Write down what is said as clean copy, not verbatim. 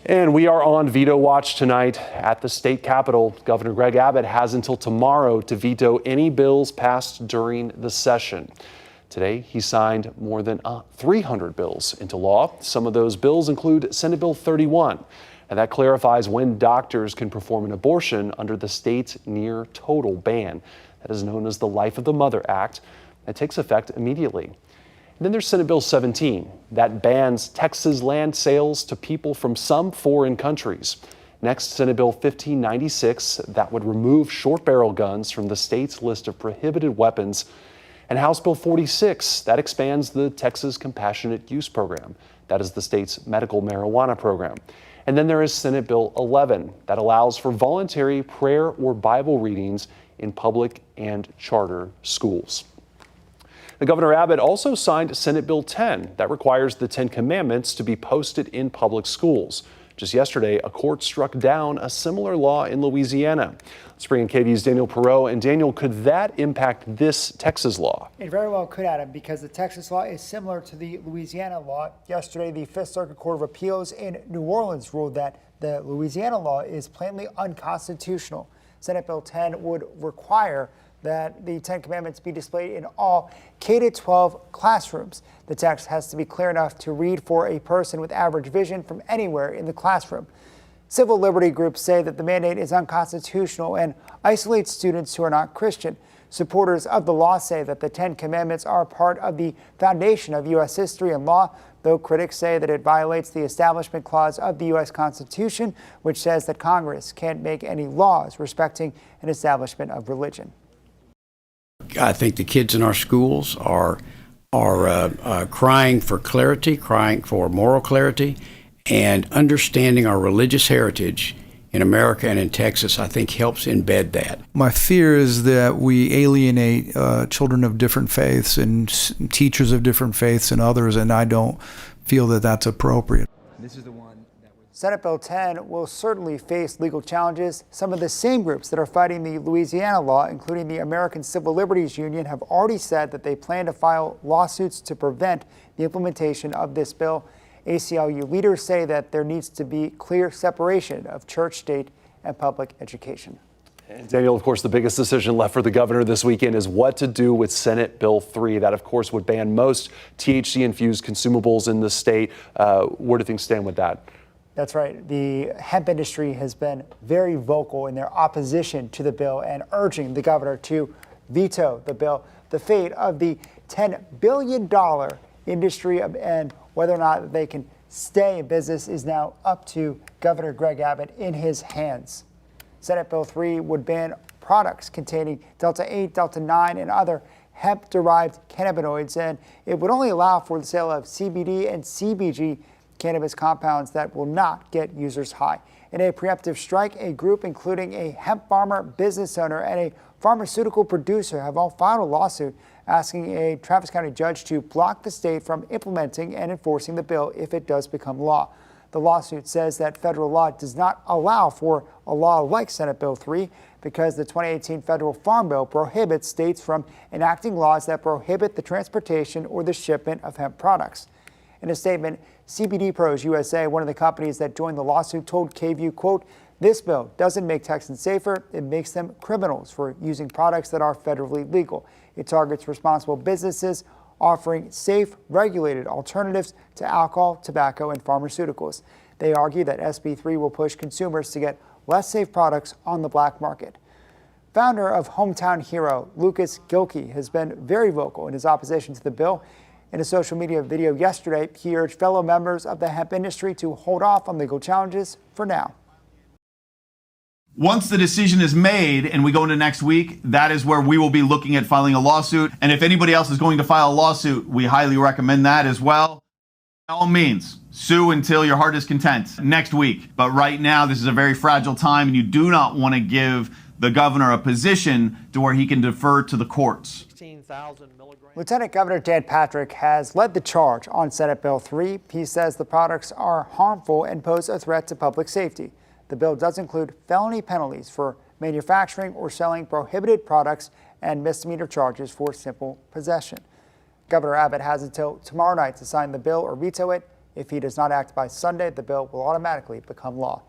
And we are on veto watch tonight at the state capitol. Governor Greg Abbott has until tomorrow to veto any bills passed during the session. Today, he signed more than 300 bills into law. Some of those bills include Senate Bill 31, and that clarifies when doctors can perform an abortion under the state's near total ban. That is known as the Life of the Mother Act. That takes effect immediately. And then there's Senate Bill 17 that bans Texas land sales to people from some foreign countries. Next, Senate Bill 1596 that would remove short barrel guns from the state's list of prohibited weapons. And House Bill 46 that expands the Texas Compassionate Use Program. That is the state's medical marijuana program. And then there is Senate Bill 11 that allows for voluntary prayer or Bible readings in public and charter schools. The Governor Abbott also signed Senate Bill 10 that requires the 10 Commandments to be posted in public schools. Just yesterday, a court struck down a similar law in Louisiana. Let's bring in KVUE's Daniel Perot. And Daniel, could that impact this Texas law? It very well could, Adam, because the Texas law is similar to the Louisiana law. Yesterday, the Fifth Circuit Court of Appeals in New Orleans ruled that the Louisiana law is plainly unconstitutional. Senate Bill 10 would require that the 10 Commandments be displayed in all K-12 classrooms. The text has to be clear enough to read for a person with average vision from anywhere in the classroom. Civil liberty groups say that the mandate is unconstitutional and isolates students who are not Christian. Supporters of the law say that the 10 Commandments are part of the foundation of U.S. history and law, though critics say that it violates the Establishment Clause of the U.S. Constitution, which says that Congress can't make any laws respecting an establishment of religion. I think the kids in our schools are crying for clarity, crying for moral clarity, and understanding our religious heritage in America and in Texas, I think, helps embed that. My fear is that we alienate children of different faiths and teachers of different faiths and others, and I don't feel that that's appropriate. This is the one. Senate Bill 10 will certainly face legal challenges. Some of the same groups that are fighting the Louisiana law, including the American Civil Liberties Union, have already said that they plan to file lawsuits to prevent the implementation of this bill. ACLU leaders say that there needs to be clear separation of church, state, and public education. And Daniel, of course, the biggest decision left for the governor this weekend is what to do with Senate Bill 3. That, of course, would ban most THC-infused consumables in the state. Where do things stand with that? That's right. The hemp industry has been very vocal in their opposition to the bill and urging the governor to veto the bill. The fate of the $10 billion industry and whether or not they can stay in business is now up to Governor Greg Abbott in his hands. Senate Bill 3 would ban products containing Delta 8, Delta 9, and other hemp-derived cannabinoids, and it would only allow for the sale of CBD and CBG cannabis compounds that will not get users high. In a preemptive strike, a group including a hemp farmer, business owner, and a pharmaceutical producer have all filed a lawsuit asking a Travis County judge to block the state from implementing and enforcing the bill if it does become law. The lawsuit says that federal law does not allow for a law like Senate Bill 3 because the 2018 federal farm bill prohibits states from enacting laws that prohibit the transportation or the shipment of hemp products. In a statement, CBD Pros USA, one of the companies that joined the lawsuit, told KVUE, quote, "This bill doesn't make Texans safer, it makes them criminals for using products that are federally legal. It targets responsible businesses offering safe, regulated alternatives to alcohol, tobacco, and pharmaceuticals." They argue that SB 3 will push consumers to get less safe products on the black market. Founder of Hometown Hero, Lucas Gilkey, has been very vocal in his opposition to the bill. In a social media video yesterday, he urged fellow members of the hemp industry to hold off on legal challenges for now. Once the decision is made and we go into next week, that is where we will be looking at filing a lawsuit. And if anybody else is going to file a lawsuit, we highly recommend that as well. By all means, sue until your heart is content next week. But right now, this is a very fragile time, and you do not want to give the governor a position to where he can defer to the courts. Lieutenant Governor Dan Patrick has led the charge on Senate Bill 3. He says the products are harmful and pose a threat to public safety. The bill does include felony penalties for manufacturing or selling prohibited products and misdemeanor charges for simple possession. Governor Abbott has until tomorrow night to sign the bill or veto it. If he does not act by Sunday, the bill will automatically become law.